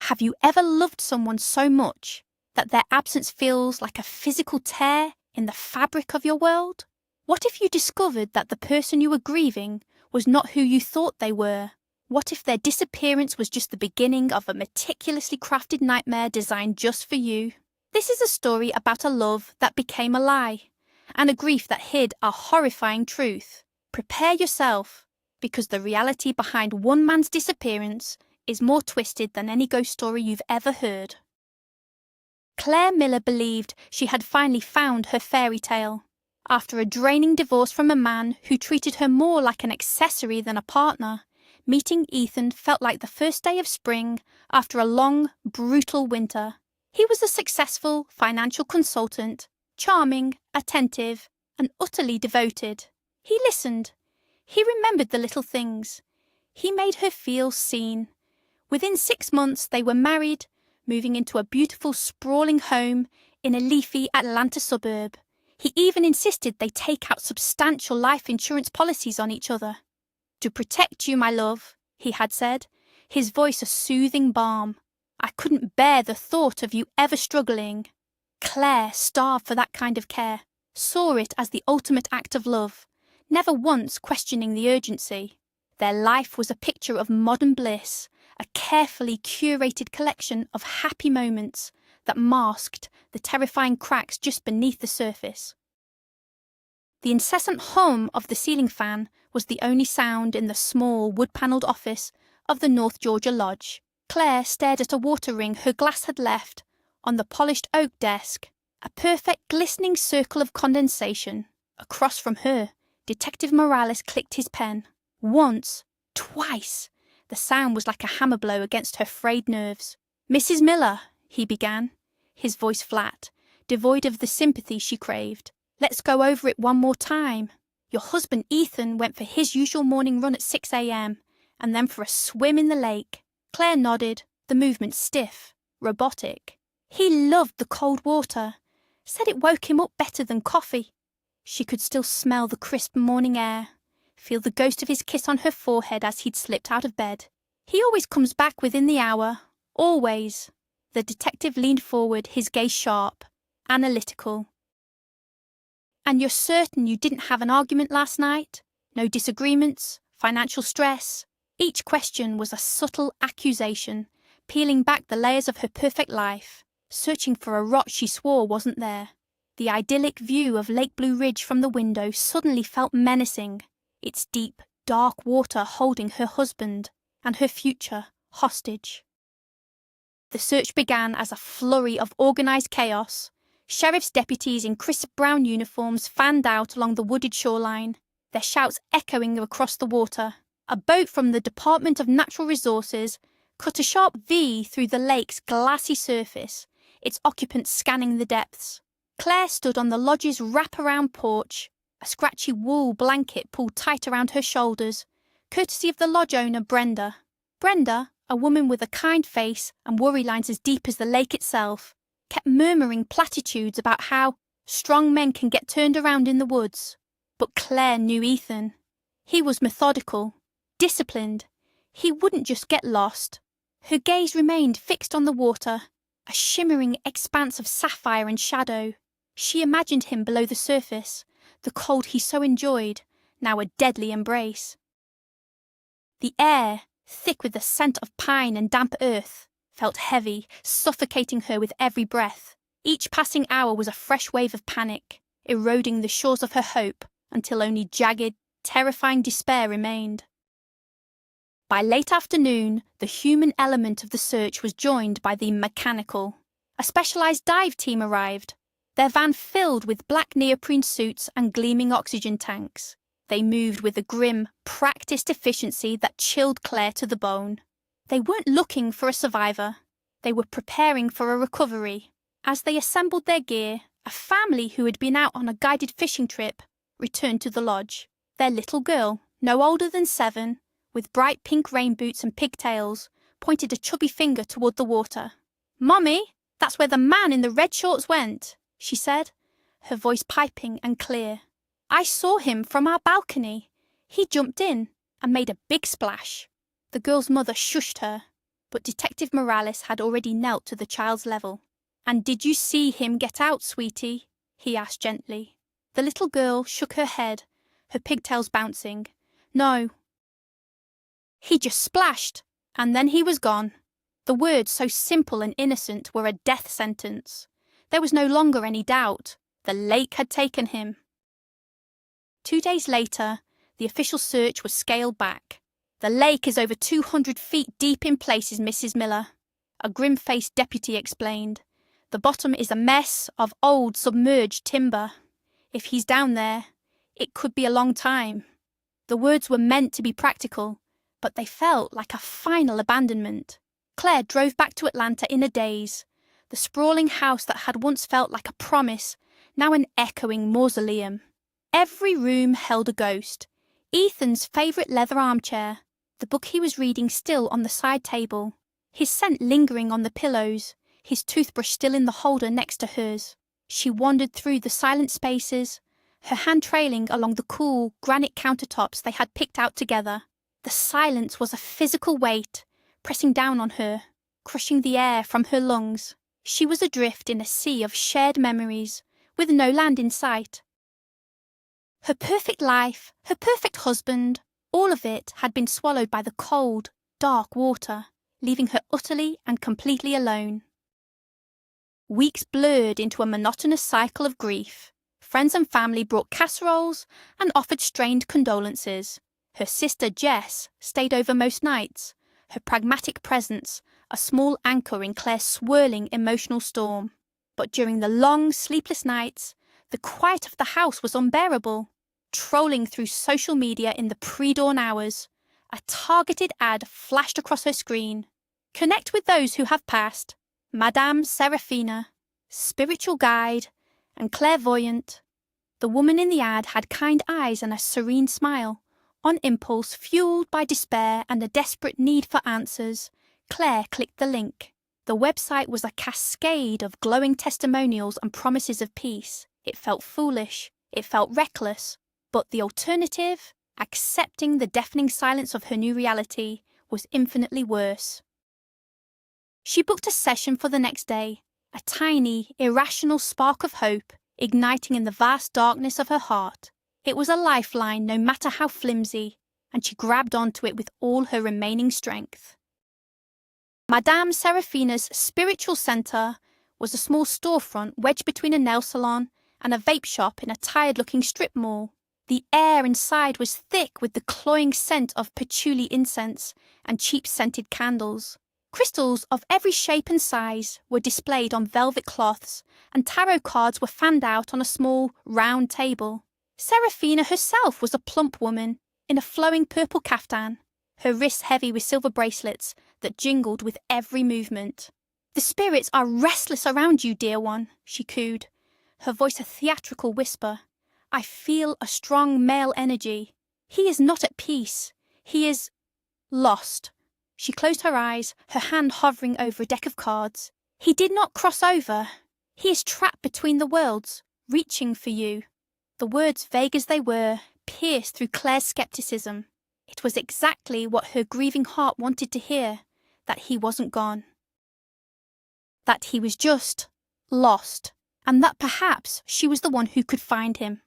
Have you ever loved someone so much that their absence feels like a physical tear in the fabric of your world? What if you discovered that the person you were grieving was not who you thought they were? What if their disappearance was just the beginning of a meticulously crafted nightmare designed just for you? This is a story about a love that became a lie, and a grief that hid a horrifying truth. Prepare yourself, because the reality behind one man's disappearance is more twisted than any ghost story you've ever heard. Claire Miller believed she had finally found her fairy tale. After a draining divorce from a man who treated her more like an accessory than a partner, meeting Ethan felt like the first day of spring after a long, brutal winter. He was a successful financial consultant, charming, attentive, and utterly devoted. He listened. He remembered the little things. He made her feel seen. Within 6 months, they were married, moving into a beautiful, sprawling home in a leafy Atlanta suburb. He even insisted they take out substantial life insurance policies on each other. "To protect you, my love," he had said, his voice a soothing balm. "I couldn't bear the thought of you ever struggling." Claire starved for that kind of care, saw it as the ultimate act of love, never once questioning the urgency. Their life was a picture of modern bliss, a carefully curated collection of happy moments that masked the terrifying cracks just beneath the surface. The incessant hum of the ceiling fan was the only sound in the small wood-panelled office of the North Georgia Lodge. Claire stared at a water ring her glass had left on the polished oak desk, a perfect glistening circle of condensation. Across from her, Detective Morales clicked his pen. Once, twice. The sound was like a hammer blow against her frayed nerves. "Mrs. Miller," he began, his voice flat, devoid of the sympathy she craved. "Let's go over it one more time. Your husband Ethan went for his usual morning run at 6 a.m. and then for a swim in the lake." Claire nodded, the movement stiff, robotic. "He loved the cold water. Said it woke him up better than coffee." She could still smell the crisp morning air, feel the ghost of his kiss on her forehead as he'd slipped out of bed. "He always comes back within the hour. Always." The detective leaned forward, his gaze sharp, analytical. "And you're certain you didn't have an argument last night? No disagreements? Financial stress?" Each question was a subtle accusation, peeling back the layers of her perfect life, searching for a rot she swore wasn't there. The idyllic view of Lake Blue Ridge from the window suddenly felt menacing, its deep, dark water holding her husband and her future hostage. The search began as a flurry of organised chaos. Sheriff's deputies in crisp brown uniforms fanned out along the wooded shoreline, their shouts echoing across the water. A boat from the Department of Natural Resources cut a sharp V through the lake's glassy surface, its occupants scanning the depths. Claire stood on the lodge's wrap-around porch, a scratchy wool blanket pulled tight around her shoulders, courtesy of the lodge owner, Brenda. Brenda, a woman with a kind face and worry lines as deep as the lake itself, kept murmuring platitudes about how strong men can get turned around in the woods. But Claire knew Ethan. He was methodical, disciplined. He wouldn't just get lost. Her gaze remained fixed on the water, a shimmering expanse of sapphire and shadow. She imagined him below the surface, the cold he so enjoyed, now a deadly embrace. The air, thick with the scent of pine and damp earth, felt heavy, suffocating her with every breath. Each passing hour was a fresh wave of panic, eroding the shores of her hope until only jagged, terrifying despair remained. By late afternoon, the human element of the search was joined by the mechanical. A specialised dive team arrived, their van filled with black neoprene suits and gleaming oxygen tanks. They moved with a grim, practised efficiency that chilled Claire to the bone. They weren't looking for a survivor. They were preparing for a recovery. As they assembled their gear, a family who had been out on a guided fishing trip returned to the lodge. Their little girl, no older than 7, with bright pink rain boots and pigtails, pointed a chubby finger toward the water. "Mummy, that's where the man in the red shorts went," she said, her voice piping and clear. "I saw him from our balcony. He jumped in and made a big splash." The girl's mother shushed her, but Detective Morales had already knelt to the child's level. "And did you see him get out, sweetie?" he asked gently. The little girl shook her head, her pigtails bouncing. "No." "He just splashed, and then he was gone." The words, so simple and innocent, were a death sentence. There was no longer any doubt. The lake had taken him. 2 days later, the official search was scaled back. "The lake is over 200 feet deep in places, Mrs. Miller," a grim-faced deputy explained. "The bottom is a mess of old submerged timber. If he's down there, it could be a long time." The words were meant to be practical, but they felt like a final abandonment. Claire drove back to Atlanta in a daze. The sprawling house that had once felt like a promise, now an echoing mausoleum. Every room held a ghost. Ethan's favourite leather armchair, the book he was reading still on the side table, his scent lingering on the pillows, his toothbrush still in the holder next to hers. She wandered through the silent spaces, her hand trailing along the cool granite countertops they had picked out together. The silence was a physical weight, pressing down on her, crushing the air from her lungs. She was adrift in a sea of shared memories, with no land in sight. Her perfect life, her perfect husband, all of it had been swallowed by the cold, dark water, leaving her utterly and completely alone. Weeks blurred into a monotonous cycle of grief. Friends and family brought casseroles and offered strained condolences. Her sister Jess stayed over most nights, her pragmatic presence a small anchor in Claire's swirling emotional storm. But during the long, sleepless nights, the quiet of the house was unbearable. Trolling through social media in the pre-dawn hours, a targeted ad flashed across her screen. "Connect with those who have passed. Madame Serafina, spiritual guide and clairvoyant." The woman in the ad had kind eyes and a serene smile. On impulse, fueled by despair and a desperate need for answers, Claire clicked the link. The website was a cascade of glowing testimonials and promises of peace. It felt foolish. It felt reckless. But the alternative, accepting the deafening silence of her new reality, was infinitely worse. She booked a session for the next day, a tiny, irrational spark of hope igniting in the vast darkness of her heart. It was a lifeline, no matter how flimsy, and she grabbed onto it with all her remaining strength. Madame Serafina's spiritual centre was a small storefront wedged between a nail salon and a vape shop in a tired-looking strip mall. The air inside was thick with the cloying scent of patchouli incense and cheap-scented candles. Crystals of every shape and size were displayed on velvet cloths, and tarot cards were fanned out on a small, round table. Serafina herself was a plump woman in a flowing purple caftan, her wrists heavy with silver bracelets that jingled with every movement. "The spirits are restless around you, dear one," she cooed, her voice a theatrical whisper. "I feel a strong male energy. He is not at peace. He is lost." She closed her eyes, her hand hovering over a deck of cards. "He did not cross over. He is trapped between the worlds, reaching for you." The words, vague as they were, pierced through Claire's skepticism. It was exactly what her grieving heart wanted to hear, that he wasn't gone. That he was just lost, and that perhaps she was the one who could find him.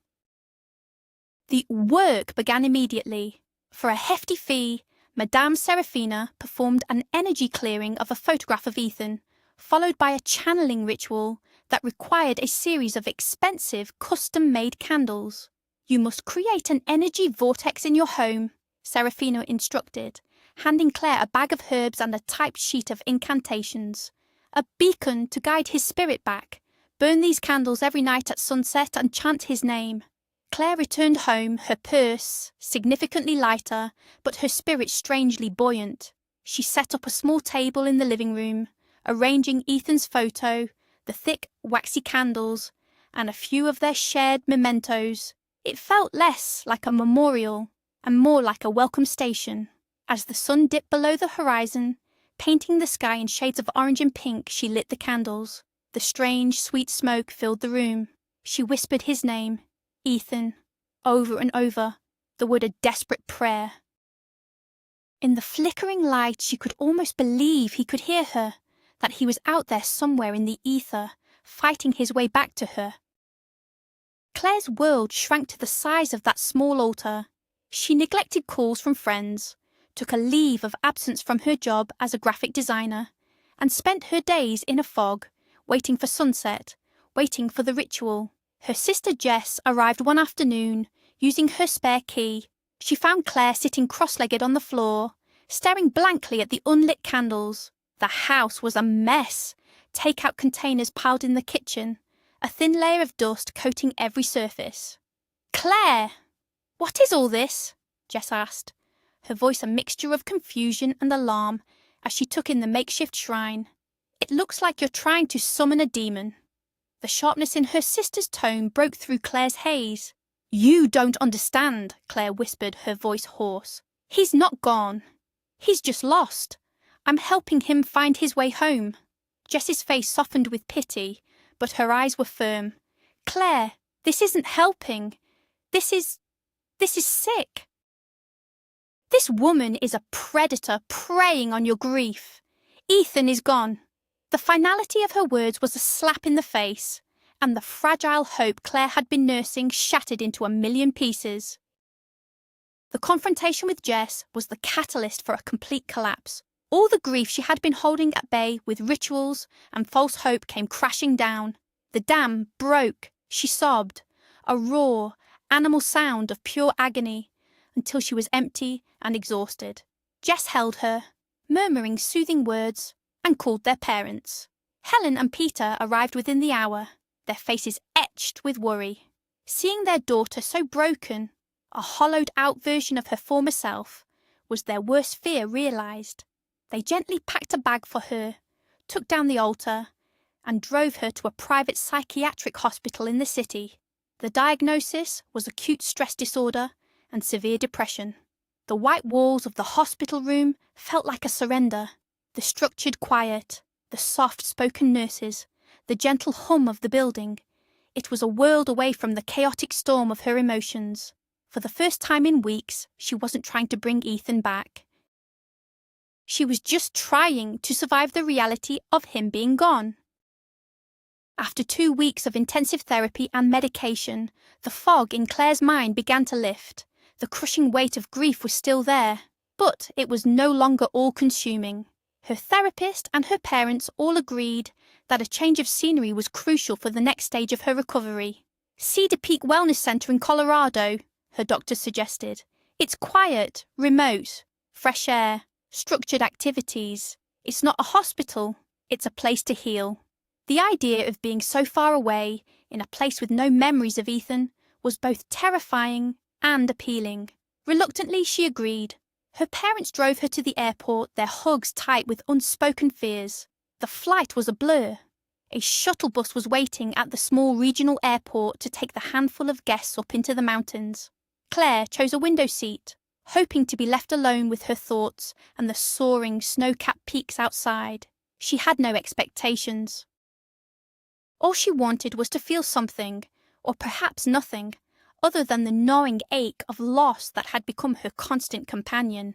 The work began immediately. For a hefty fee, Madame Serafina performed an energy clearing of a photograph of Ethan, followed by a channeling ritual that required a series of expensive, custom-made candles. "You must create an energy vortex in your home," Serafina instructed, handing Claire a bag of herbs and a typed sheet of incantations. "A beacon to guide his spirit back. Burn these candles every night at sunset and chant his name." Claire returned home, her purse significantly lighter, but her spirit strangely buoyant. She set up a small table in the living room, arranging Ethan's photo, the thick, waxy candles, and a few of their shared mementos. It felt less like a memorial and more like a welcome station. As the sun dipped below the horizon, painting the sky in shades of orange and pink, she lit the candles. The strange, sweet smoke filled the room. She whispered his name, Ethan, over and over, the word a desperate prayer. In the flickering light, she could almost believe he could hear her, that he was out there somewhere in the ether, fighting his way back to her. Claire's world shrank to the size of that small altar. She neglected calls from friends, took a leave of absence from her job as a graphic designer, and spent her days in a fog, waiting for sunset, waiting for the ritual. Her sister Jess arrived one afternoon, using her spare key. She found Claire sitting cross-legged on the floor, staring blankly at the unlit candles. The house was a mess. Takeout containers piled in the kitchen, a thin layer of dust coating every surface. "Claire! What is all this?" Jess asked, her voice a mixture of confusion and alarm as she took in the makeshift shrine. "It looks like you're trying to summon a demon." The sharpness in her sister's tone broke through Claire's haze. "You don't understand," Claire whispered, her voice hoarse. "He's not gone. He's just lost. I'm helping him find his way home." Jess's face softened with pity, but her eyes were firm. "Claire, this isn't helping. This is sick. This woman is a predator preying on your grief. Ethan is gone." The finality of her words was a slap in the face, and the fragile hope Claire had been nursing shattered into a million pieces. The confrontation with Jess was the catalyst for a complete collapse. All the grief she had been holding at bay with rituals and false hope came crashing down. The dam broke, she sobbed, a raw, animal sound of pure agony, until she was empty and exhausted. Jess held her, murmuring soothing words, and called their parents. Helen and Peter arrived within the hour, their faces etched with worry. Seeing their daughter so broken, a hollowed-out version of her former self, was their worst fear realised. They gently packed a bag for her, took down the altar, and drove her to a private psychiatric hospital in the city. The diagnosis was acute stress disorder and severe depression. The white walls of the hospital room felt like a surrender. The structured quiet, the soft-spoken nurses, the gentle hum of the building. It was a world away from the chaotic storm of her emotions. For the first time in weeks, she wasn't trying to bring Ethan back. She was just trying to survive the reality of him being gone. After 2 weeks of intensive therapy and medication, the fog in Claire's mind began to lift. The crushing weight of grief was still there, but it was no longer all-consuming. Her therapist and her parents all agreed that a change of scenery was crucial for the next stage of her recovery. "Cedar Peak Wellness Center in Colorado," her doctor suggested. "It's quiet, remote, fresh air, structured activities. It's not a hospital, it's a place to heal." The idea of being so far away, in a place with no memories of Ethan, was both terrifying and appealing. Reluctantly, she agreed. Her parents drove her to the airport, their hugs tight with unspoken fears. The flight was a blur. A shuttle bus was waiting at the small regional airport to take the handful of guests up into the mountains. Claire chose a window seat, hoping to be left alone with her thoughts and the soaring, snow-capped peaks outside. She had no expectations. All she wanted was to feel something, or perhaps nothing, other than the gnawing ache of loss that had become her constant companion.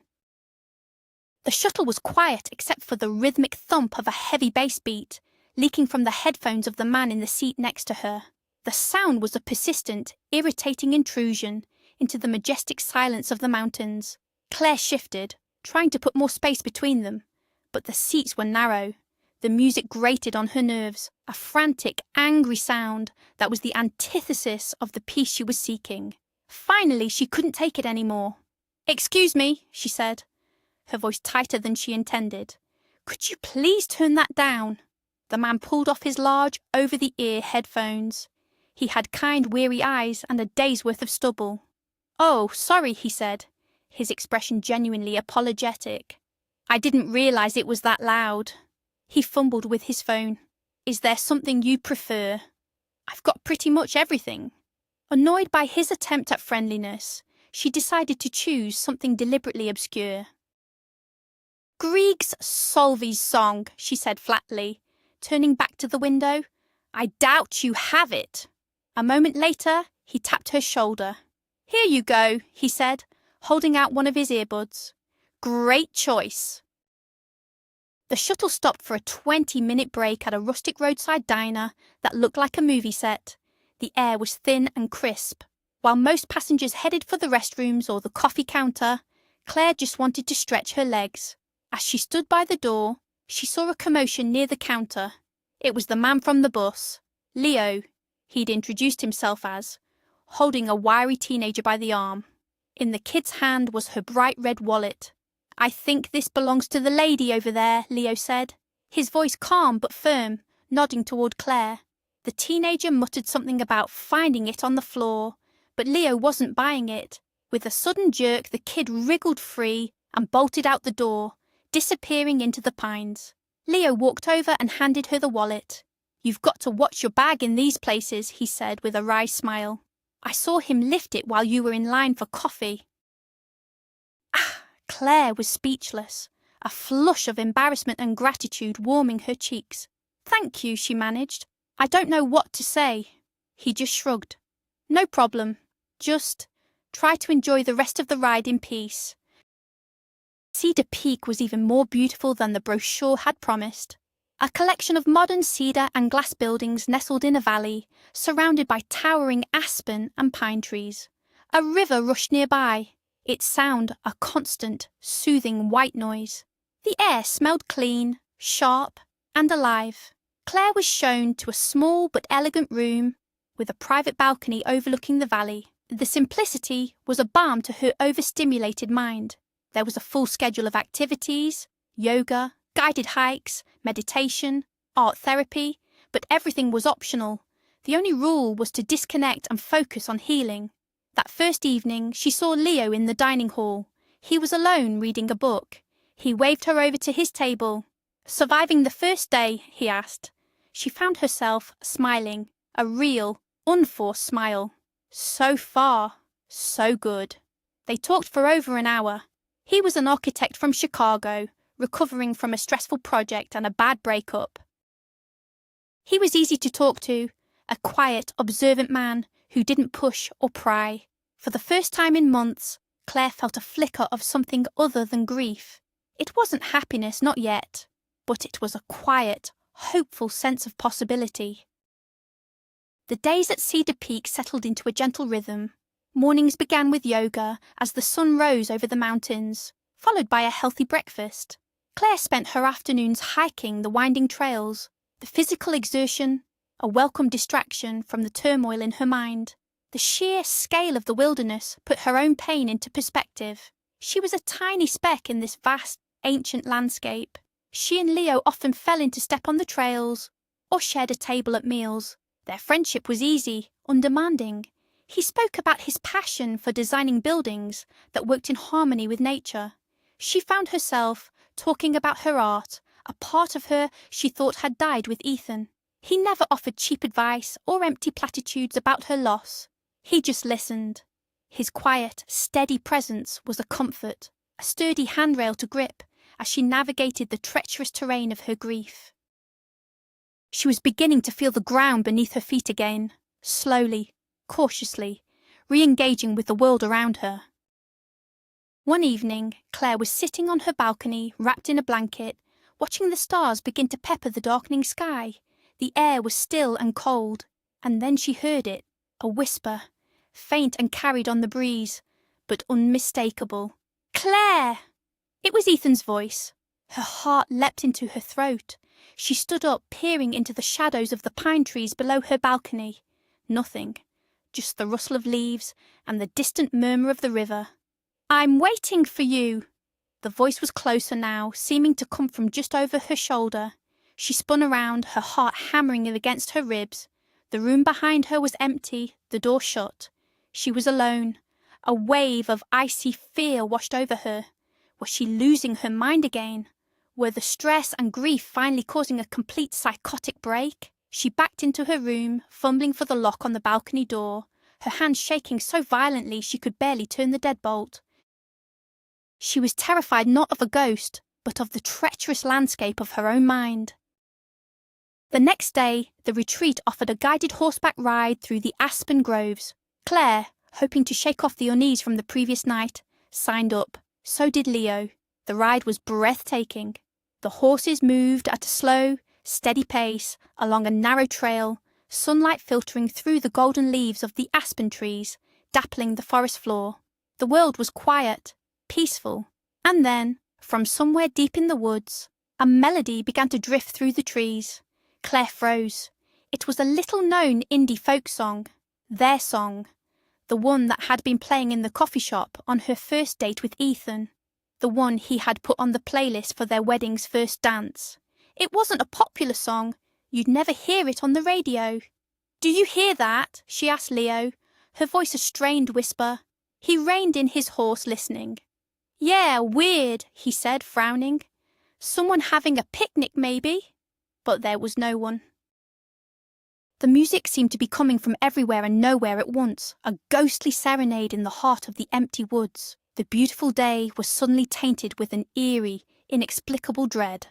The shuttle was quiet except for the rhythmic thump of a heavy bass beat, leaking from the headphones of the man in the seat next to her. The sound was a persistent, irritating intrusion into the majestic silence of the mountains. Claire shifted, trying to put more space between them, but the seats were narrow. The music grated on her nerves, a frantic, angry sound that was the antithesis of the peace she was seeking. Finally, she couldn't take it anymore. "Excuse me," she said, her voice tighter than she intended. "Could you please turn that down?" The man pulled off his large, over-the-ear headphones. He had kind, weary eyes and a day's worth of stubble. "Oh, sorry," he said, his expression genuinely apologetic. "I didn't realize it was that loud." He fumbled with his phone. "Is there something you prefer?" "I've got pretty much everything." Annoyed by his attempt at friendliness, she decided to choose something deliberately obscure. "Grieg's Solveig's Song," she said flatly, turning back to the window. "I doubt you have it." A moment later, he tapped her shoulder. "Here you go," he said, holding out one of his earbuds. Great choice. The shuttle stopped for a 20-minute break at a rustic roadside diner that looked like a movie set. The air was thin and crisp. While most passengers headed for the restrooms or the coffee counter, Claire just wanted to stretch her legs. As she stood by the door, she saw a commotion near the counter. It was the man from the bus, Leo, he'd introduced himself as, holding a wiry teenager by the arm. In the kid's hand was her bright red wallet. "I think this belongs to the lady over there," Leo said, his voice calm but firm, nodding toward Claire. The teenager muttered something about finding it on the floor, but Leo wasn't buying it. With a sudden jerk, the kid wriggled free and bolted out the door, disappearing into the pines. Leo walked over and handed her the wallet. "You've got to watch your bag in these places," he said with a wry smile. "I saw him lift it while you were in line for coffee." Claire was speechless, a flush of embarrassment and gratitude warming her cheeks. "Thank you," she managed. "I don't know what to say." He just shrugged. "No problem. Just try to enjoy the rest of the ride in peace." Cedar Peak was even more beautiful than the brochure had promised. A collection of modern cedar and glass buildings nestled in a valley, surrounded by towering aspen and pine trees. A river rushed nearby, its sound a constant, soothing white noise. The air smelled clean, sharp, and alive. Claire was shown to a small but elegant room with a private balcony overlooking the valley. The simplicity was a balm to her overstimulated mind. There was a full schedule of activities, yoga, guided hikes, meditation, art therapy, but everything was optional. The only rule was to disconnect and focus on healing. That first evening, she saw Leo in the dining hall. He was alone reading a book. He waved her over to his table. "Surviving the first day?" he asked. She found herself smiling, a real, unforced smile. So far, so good. They talked for over an hour. He was an architect from Chicago, recovering from a stressful project and a bad breakup. He was easy to talk to, a quiet, observant man who didn't push or pry. For the first time in months, Claire felt a flicker of something other than grief. It wasn't happiness, not yet, but it was a quiet, hopeful sense of possibility. The days at Cedar Peak settled into a gentle rhythm. Mornings began with yoga as the sun rose over the mountains, followed by a healthy breakfast. Claire spent her afternoons hiking the winding trails, the physical exertion, a welcome distraction from the turmoil in her mind. The sheer scale of the wilderness put her own pain into perspective. She was a tiny speck in this vast, ancient landscape. She and Leo often fell into step on the trails or shared a table at meals. Their friendship was easy, undemanding. He spoke about his passion for designing buildings that worked in harmony with nature. She found herself talking about her art, a part of her she thought had died with Ethan. He never offered cheap advice or empty platitudes about her loss. He just listened. His quiet, steady presence was a comfort, a sturdy handrail to grip as she navigated the treacherous terrain of her grief. She was beginning to feel the ground beneath her feet again, slowly, cautiously, re-engaging with the world around her. One evening, Claire was sitting on her balcony, wrapped in a blanket, watching the stars begin to pepper the darkening sky. The air was still and cold, and then she heard it, a whisper, faint and carried on the breeze, but unmistakable. "Claire!" It was Ethan's voice. Her heart leapt into her throat. She stood up, peering into the shadows of the pine trees below her balcony. Nothing, just the rustle of leaves and the distant murmur of the river. "I'm waiting for you." The voice was closer now, seeming to come from just over her shoulder. She spun around, her heart hammering against her ribs. The room behind her was empty, the door shut. She was alone. A wave of icy fear washed over her. Was she losing her mind again? Were the stress and grief finally causing a complete psychotic break? She backed into her room, fumbling for the lock on the balcony door, her hands shaking so violently she could barely turn the deadbolt. She was terrified not of a ghost, but of the treacherous landscape of her own mind. The next day, the retreat offered a guided horseback ride through the aspen groves. Claire, hoping to shake off the unease from the previous night, signed up. So did Leo. The ride was breathtaking. The horses moved at a slow, steady pace along a narrow trail, sunlight filtering through the golden leaves of the aspen trees, dappling the forest floor. The world was quiet, peaceful, and then, from somewhere deep in the woods, a melody began to drift through the trees. Claire froze. It was a little-known indie folk song, their song, the one that had been playing in the coffee shop on her first date with Ethan, the one he had put on the playlist for their wedding's first dance. It wasn't a popular song. You'd never hear it on the radio. "Do you hear that?" she asked Leo, her voice a strained whisper. He reined in his horse, listening. "Yeah, weird," he said, frowning. "Someone having a picnic, maybe?" But there was no one. The music seemed to be coming from everywhere and nowhere at once, a ghostly serenade in the heart of the empty woods. The beautiful day was suddenly tainted with an eerie, inexplicable dread.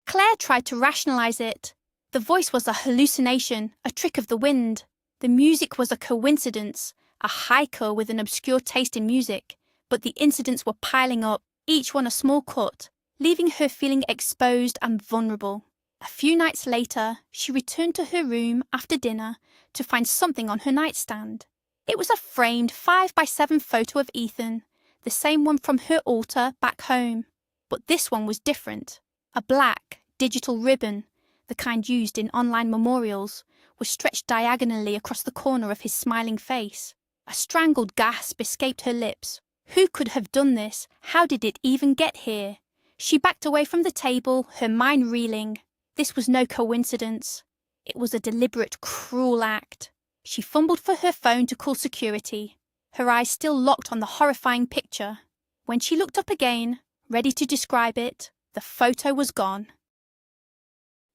Claire tried to rationalize it. The voice was a hallucination, a trick of the wind. The music was a coincidence, a hiker with an obscure taste in music. But the incidents were piling up, each one a small cut, leaving her feeling exposed and vulnerable. A few nights later, she returned to her room after dinner to find something on her nightstand. It was a framed 5x7 photo of Ethan, the same one from her altar back home. But this one was different. A black, digital ribbon, the kind used in online memorials, was stretched diagonally across the corner of his smiling face. A strangled gasp escaped her lips. Who could have done this? How did it even get here? She backed away from the table, her mind reeling. This was no coincidence. It was a deliberate, cruel act. She fumbled for her phone to call security, her eyes still locked on the horrifying picture. When she looked up again, ready to describe it, the photo was gone.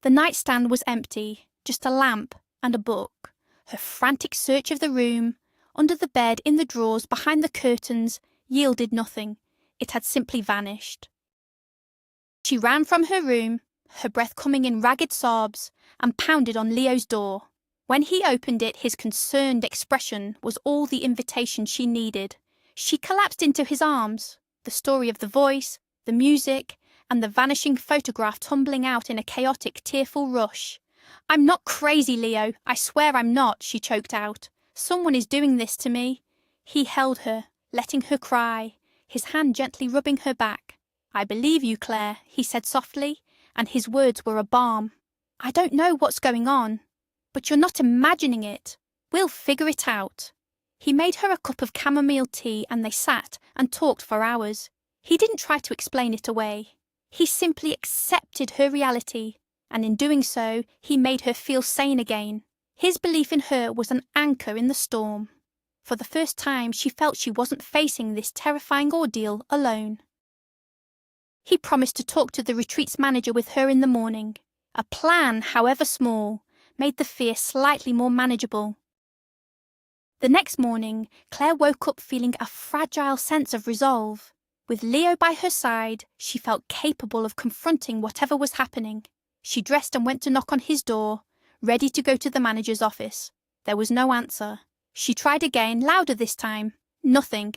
The nightstand was empty, just a lamp and a book. Her frantic search of the room, under the bed, in the drawers, behind the curtains, yielded nothing. It had simply vanished. She ran from her room, her breath coming in ragged sobs, and pounded on Leo's door. When he opened it, his concerned expression was all the invitation she needed. She collapsed into his arms, the story of the voice, the music, and the vanishing photograph tumbling out in a chaotic, tearful rush. "I'm not crazy, Leo. I swear I'm not," she choked out. "Someone is doing this to me." He held her, letting her cry, his hand gently rubbing her back. "I believe you, Claire," he said softly, and his words were a balm. "I don't know what's going on, but you're not imagining it. We'll figure it out." He made her a cup of chamomile tea and they sat and talked for hours. He didn't try to explain it away. He simply accepted her reality, and in doing so, he made her feel sane again. His belief in her was an anchor in the storm. For the first time, she felt she wasn't facing this terrifying ordeal alone. He promised to talk to the retreat's manager with her in the morning. A plan, however small, made the fear slightly more manageable. The next morning, Claire woke up feeling a fragile sense of resolve. With Leo by her side, she felt capable of confronting whatever was happening. She dressed and went to knock on his door, ready to go to the manager's office. There was no answer. She tried again, louder this time. Nothing.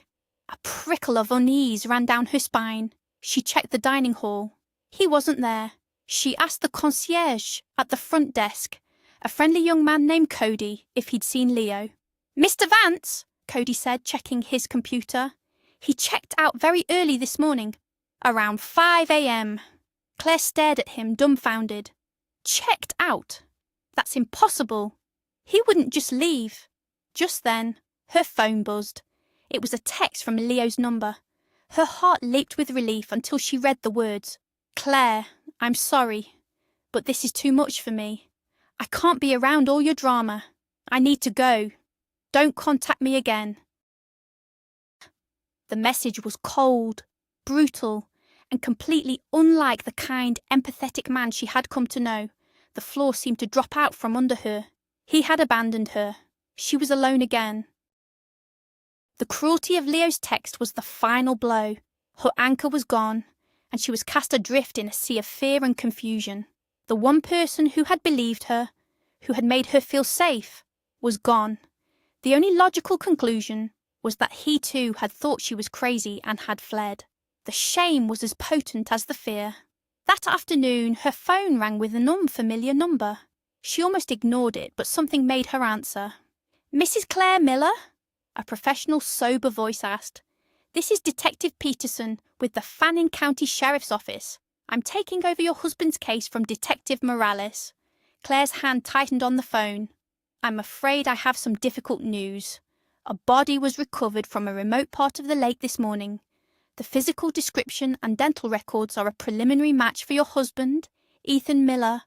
A prickle of unease ran down her spine. She checked the dining hall. He wasn't there. She asked the concierge at the front desk, a friendly young man named Cody, if he'd seen Leo. "Mr. Vance," Cody said, checking his computer. "He checked out very early this morning, around 5 a.m. Claire stared at him, dumbfounded. Checked out? That's impossible. He wouldn't just leave. Just then, her phone buzzed. It was a text from Leo's number. Her heart leaped with relief until she read the words. "Claire, I'm sorry, but this is too much for me. I can't be around all your drama. I need to go. Don't contact me again." The message was cold, brutal, and completely unlike the kind, empathetic man she had come to know. The floor seemed to drop out from under her. He had abandoned her. She was alone again. The cruelty of Leo's text was the final blow. Her anchor was gone, and she was cast adrift in a sea of fear and confusion. The one person who had believed her, who had made her feel safe, was gone. The only logical conclusion was that he too had thought she was crazy and had fled. The shame was as potent as the fear. That afternoon, her phone rang with an unfamiliar number. She almost ignored it, but something made her answer. "Mrs. Claire Miller?" a professional, sober voice asked. "This is Detective Peterson with the Fannin County Sheriff's Office. I'm taking over your husband's case from Detective Morales." Claire's hand tightened on the phone. "I'm afraid I have some difficult news. A body was recovered from a remote part of the lake this morning. The physical description and dental records are a preliminary match for your husband, Ethan Miller.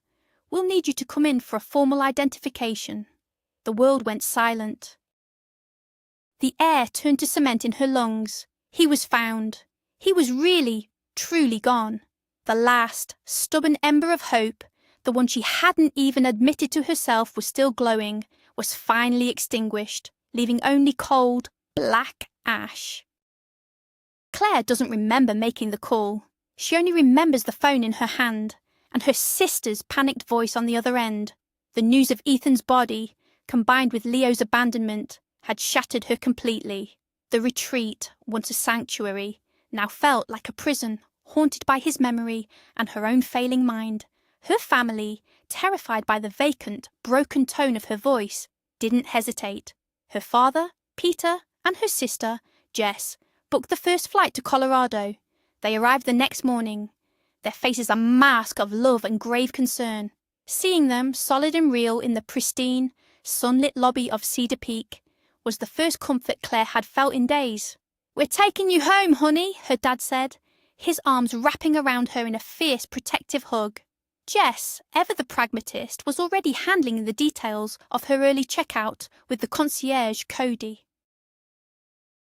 We'll need you to come in for a formal identification." The world went silent. The air turned to cement in her lungs. He was found. He was really, truly gone. The last, stubborn ember of hope, the one she hadn't even admitted to herself was still glowing, was finally extinguished, leaving only cold, black ash. Claire doesn't remember making the call. She only remembers the phone in her hand, and her sister's panicked voice on the other end. The news of Ethan's body, combined with Leo's abandonment, had shattered her completely. The retreat, once a sanctuary, now felt like a prison, haunted by his memory and her own failing mind. Her family, terrified by the vacant, broken tone of her voice, didn't hesitate. Her father, Peter, and her sister, Jess, booked the first flight to Colorado. They arrived the next morning, their faces a mask of love and grave concern. Seeing them, solid and real, in the pristine, sunlit lobby of Cedar Peak was the first comfort Claire had felt in days. "We're taking you home, honey," her dad said, his arms wrapping around her in a fierce, protective hug. Jess, ever the pragmatist, was already handling the details of her early checkout with the concierge, Cody.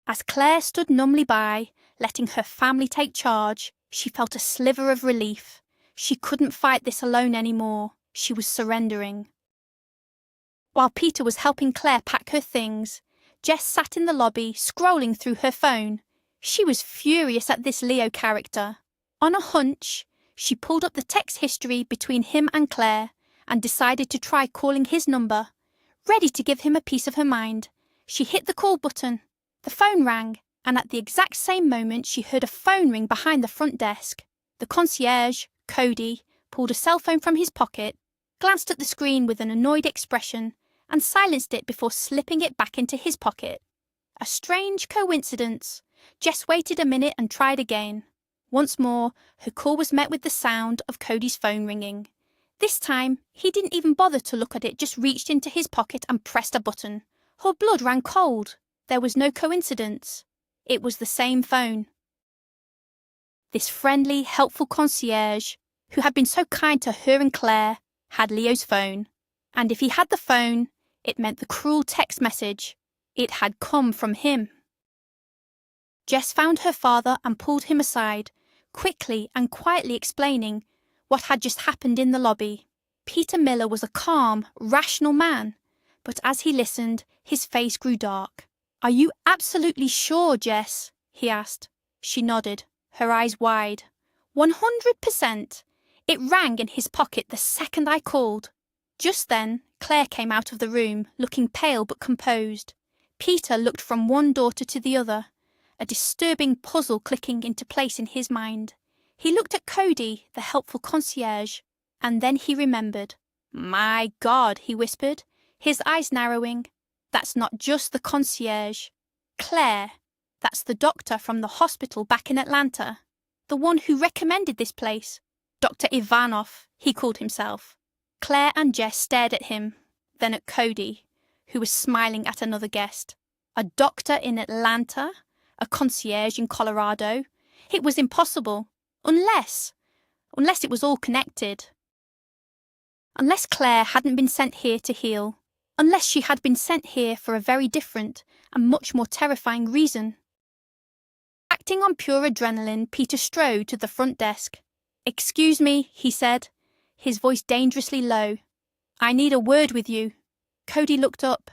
As Claire stood numbly by, letting her family take charge, she felt a sliver of relief. She couldn't fight this alone anymore. She was surrendering. While Peter was helping Claire pack her things, Jess sat in the lobby, scrolling through her phone. She was furious at this Leo character. On a hunch, she pulled up the text history between him and Claire and decided to try calling his number. Ready to give him a piece of her mind, she hit the call button. The phone rang, and at the exact same moment she heard a phone ring behind the front desk. The concierge, Cody, pulled a cell phone from his pocket, glanced at the screen with an annoyed expression, and silenced it before slipping it back into his pocket. A strange coincidence. Jess waited a minute and tried again. Once more, her call was met with the sound of Cody's phone ringing. This time, he didn't even bother to look at it, just reached into his pocket and pressed a button. Her blood ran cold. There was no coincidence. It was the same phone. This friendly, helpful concierge, who had been so kind to her and Claire, had Leo's phone. And if he had the phone, it meant the cruel text message. It had come from him. Jess found her father and pulled him aside, quickly and quietly explaining what had just happened in the lobby. Peter Miller was a calm, rational man, but as he listened, his face grew dark. "Are you absolutely sure, Jess?" he asked. She nodded, her eyes wide. 100%. It rang in his pocket the second I called. Just then, Claire came out of the room, looking pale but composed. Peter looked from one daughter to the other, a disturbing puzzle clicking into place in his mind. He looked at Cody, the helpful concierge, and then he remembered. "My God," he whispered, his eyes narrowing. "That's not just the concierge. Claire, that's the doctor from the hospital back in Atlanta. The one who recommended this place. Dr. Ivanov, he called himself." Claire and Jess stared at him, then at Cody, who was smiling at another guest. A doctor in Atlanta? A concierge in Colorado? It was impossible. Unless it was all connected. Unless Claire hadn't been sent here to heal. Unless she had been sent here for a very different and much more terrifying reason. Acting on pure adrenaline, Peter strode to the front desk. "Excuse me," he said, his voice dangerously low. "I need a word with you." Cody looked up,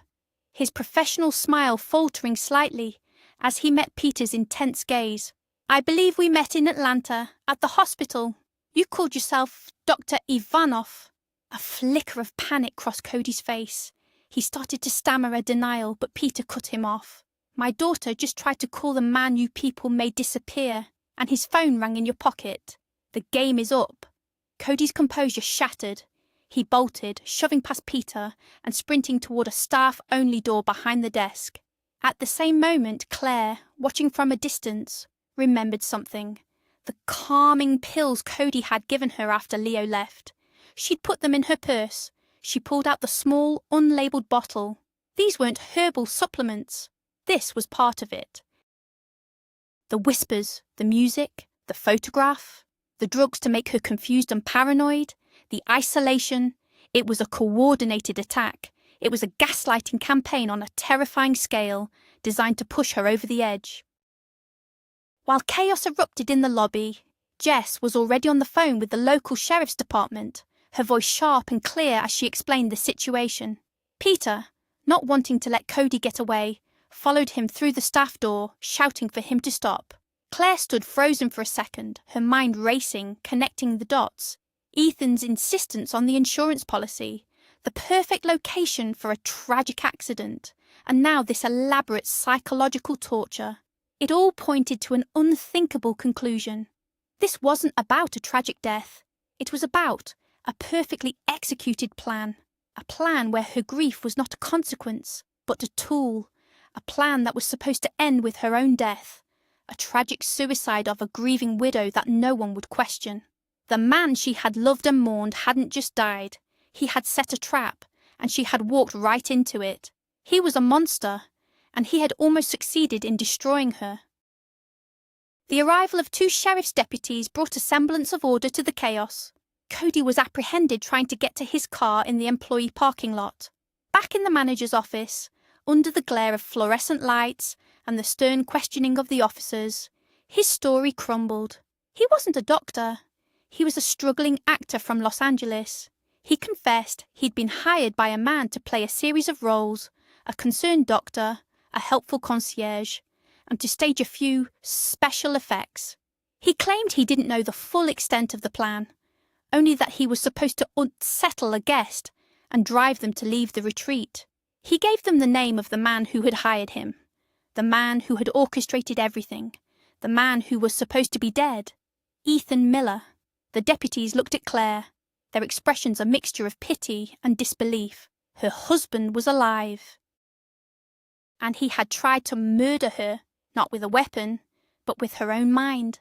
his professional smile faltering slightly as he met Peter's intense gaze. "I believe we met in Atlanta, at the hospital. You called yourself Dr. Ivanov." A flicker of panic crossed Cody's face. He started to stammer a denial, but Peter cut him off. "My daughter just tried to call the man you people made disappear. and his phone rang in your pocket. The game is up. Cody's composure shattered. He bolted, shoving past Peter and sprinting toward a staff-only door behind the desk. At the same moment, Claire, watching from a distance, remembered something. The calming pills Cody had given her after Leo left. She'd put them in her purse. She pulled out the small, unlabeled bottle. These weren't herbal supplements. This was part of it. The whispers, the music, the photograph, the drugs to make her confused and paranoid, the isolation. It was a coordinated attack. It was a gaslighting campaign on a terrifying scale, designed to push her over the edge. While chaos erupted in the lobby, Jess was already on the phone with the local sheriff's department, her voice sharp and clear as she explained the situation. Peter, not wanting to let Cody get away, followed him through the staff door, shouting for him to stop. Claire stood frozen for a second, her mind racing, connecting the dots. Ethan's insistence on the insurance policy, the perfect location for a tragic accident, and now this elaborate psychological torture. It all pointed to an unthinkable conclusion. This wasn't about a tragic death. It was about a perfectly executed plan. A plan where her grief was not a consequence, but a tool. A plan that was supposed to end with her own death. A tragic suicide of a grieving widow that no one would question. The man she had loved and mourned hadn't just died. He had set a trap, and she had walked right into it. He was a monster, and he had almost succeeded in destroying her. The arrival of 2 sheriff's deputies brought a semblance of order to the chaos. Cody was apprehended trying to get to his car in the employee parking lot. Back in the manager's office, under the glare of fluorescent lights and the stern questioning of the officers, his story crumbled. He wasn't a doctor. He was a struggling actor from Los Angeles. He confessed he'd been hired by a man to play a series of roles, a concerned doctor, a helpful concierge, and to stage a few special effects. He claimed he didn't know the full extent of the plan, only that he was supposed to unsettle a guest and drive them to leave the retreat. He gave them the name of the man who had hired him, the man who had orchestrated everything, the man who was supposed to be dead, Ethan Miller. The deputies looked at Claire, their expressions a mixture of pity and disbelief. Her husband was alive. And he had tried to murder her, not with a weapon, but with her own mind.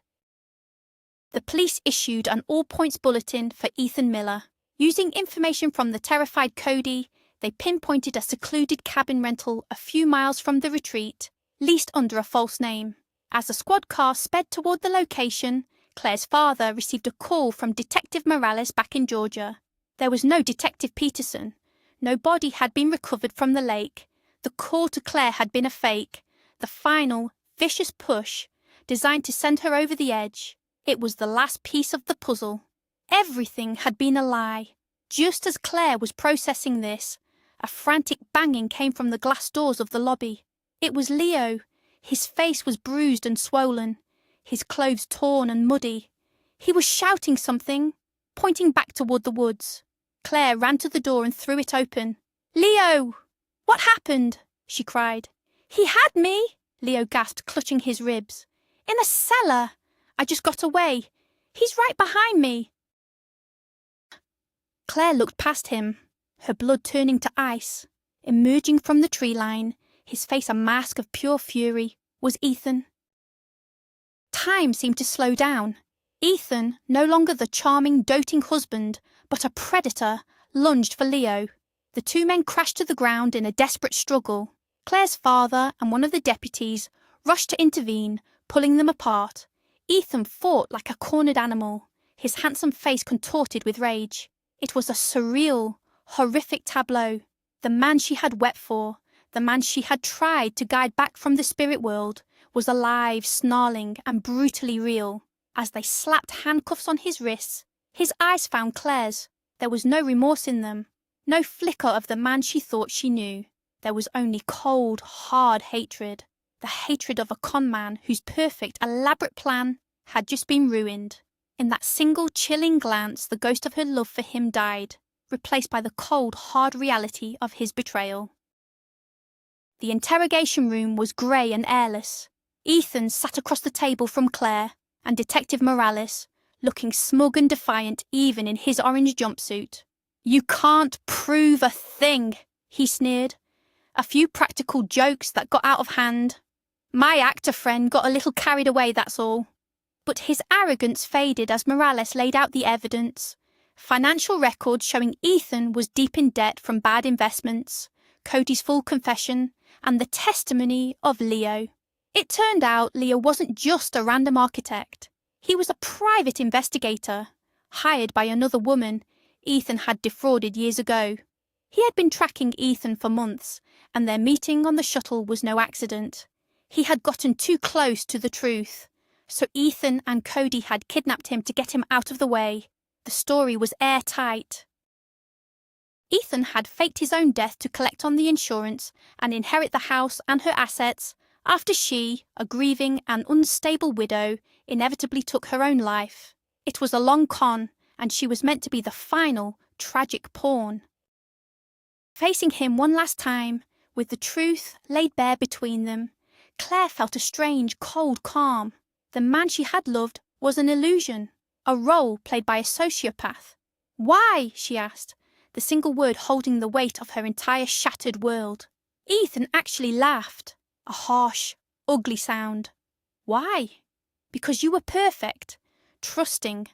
The police issued an all-points bulletin for Ethan Miller. Using information from the terrified Cody, they pinpointed a secluded cabin rental a few miles from the retreat, leased under a false name. As the squad car sped toward the location, Claire's father received a call from Detective Morales back in Georgia. There was no Detective Peterson. No body had been recovered from the lake. The call to Claire had been a fake, the final, vicious push, designed to send her over the edge. It was the last piece of the puzzle. Everything had been a lie. Just as Claire was processing this, a frantic banging came from the glass doors of the lobby. It was Leo. His face was bruised and swollen, his clothes torn and muddy. He was shouting something, pointing back toward the woods. Claire ran to the door and threw it open. "Leo! What happened?" she cried. "He had me," Leo gasped, clutching his ribs. "In a cellar. I just got away. He's right behind me." Claire looked past him, her blood turning to ice. Emerging from the tree line, his face a mask of pure fury, was Ethan. Time seemed to slow down. Ethan, no longer the charming, doting husband, but a predator, lunged for Leo. The 2 men crashed to the ground in a desperate struggle. Claire's father and one of the deputies rushed to intervene, pulling them apart. Ethan fought like a cornered animal, his handsome face contorted with rage. It was a surreal, horrific tableau. The man she had wept for, the man she had tried to guide back from the spirit world, was alive, snarling, and brutally real. As they slapped handcuffs on his wrists, his eyes found Claire's. There was no remorse in them, no flicker of the man she thought she knew. There was only cold, hard hatred. The hatred of a con man whose perfect, elaborate plan had just been ruined. In that single chilling glance, the ghost of her love for him died, replaced by the cold, hard reality of his betrayal. The interrogation room was grey and airless. Ethan sat across the table from Claire, and Detective Morales, looking smug and defiant even in his orange jumpsuit. "You can't prove a thing," he sneered. "A few practical jokes that got out of hand. My actor friend got a little carried away, that's all." But his arrogance faded as Morales laid out the evidence. Financial records showing Ethan was deep in debt from bad investments, Cody's full confession, and the testimony of Leo. It turned out Leo wasn't just a random architect. He was a private investigator, hired by another woman Ethan had defrauded years ago. He had been tracking Ethan for months, and their meeting on the shuttle was no accident. He had gotten too close to the truth. So Ethan and Cody had kidnapped him to get him out of the way. The story was airtight. Ethan had faked his own death to collect on the insurance and inherit the house and her assets after she, a grieving and unstable widow, inevitably took her own life. It was a long con, and she was meant to be the final, tragic pawn. Facing him one last time, with the truth laid bare between them, Claire felt a strange, cold calm. The man she had loved was an illusion, a role played by a sociopath. "Why?" she asked, the single word holding the weight of her entire shattered world. Ethan actually laughed, a harsh, ugly sound. "Why? Because you were perfect, trusting,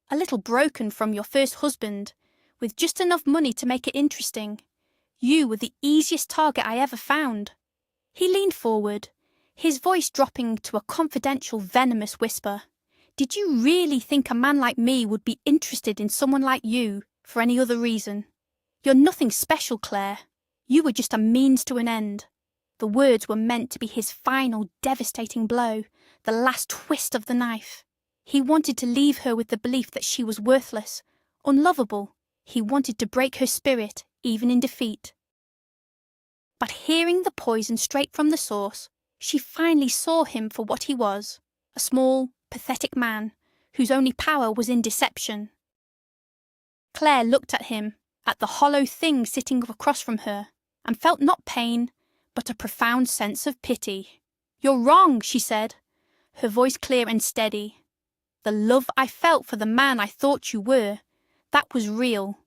a little broken from your first husband, with just enough money to make it interesting. You were the easiest target I ever found." He leaned forward, his voice dropping to a confidential, venomous whisper. "Did you really think a man like me would be interested in someone like you for any other reason? You're nothing special, Claire. You were just a means to an end." The words were meant to be his final, devastating blow, the last twist of the knife. He wanted to leave her with the belief that she was worthless, unlovable. He wanted to break her spirit, even in defeat. But hearing the poison straight from the source, she finally saw him for what he was, a small, pathetic man whose only power was in deception. Claire looked at him, at the hollow thing sitting across from her, and felt not pain, but a profound sense of pity. "You're wrong," she said, her voice clear and steady. "The love I felt for the man I thought you were, that was real,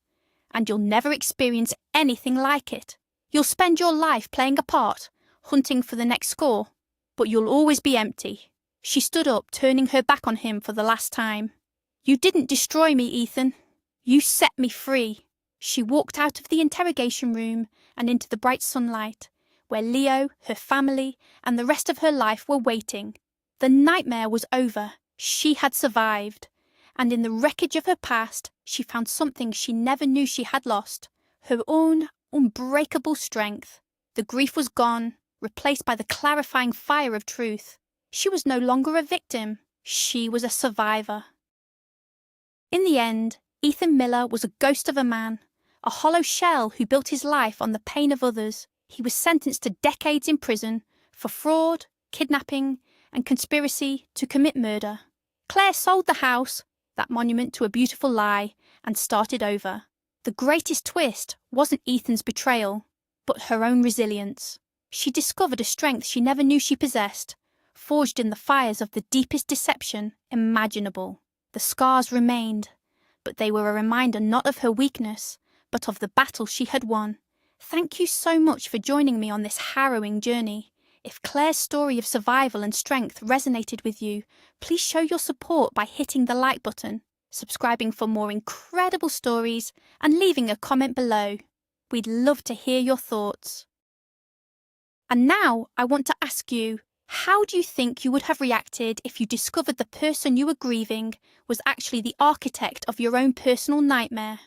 and you'll never experience anything like it. You'll spend your life playing a part, hunting for the next score, but you'll always be empty." She stood up, turning her back on him for the last time. "You didn't destroy me, Ethan. You set me free." She walked out of the interrogation room and into the bright sunlight, where Leo, her family, and the rest of her life were waiting. The nightmare was over. She had survived. And in the wreckage of her past, she found something she never knew she had lost, her own unbreakable strength. The grief was gone, replaced by the clarifying fire of truth. She was no longer a victim. She was a survivor. In the end, Ethan Miller was a ghost of a man, a hollow shell who built his life on the pain of others. He was sentenced to decades in prison for fraud, kidnapping, and conspiracy to commit murder. Claire sold the house, that monument to a beautiful lie, and started over. The greatest twist wasn't Ethan's betrayal, but her own resilience. She discovered a strength she never knew she possessed, forged in the fires of the deepest deception imaginable. The scars remained, but they were a reminder not of her weakness, but of the battle she had won. Thank you so much for joining me on this harrowing journey. If Claire's story of survival and strength resonated with you, please show your support by hitting the like button, subscribing for more incredible stories, and leaving a comment below. We'd love to hear your thoughts. And now I want to ask you, how do you think you would have reacted if you discovered the person you were grieving was actually the architect of your own personal nightmare?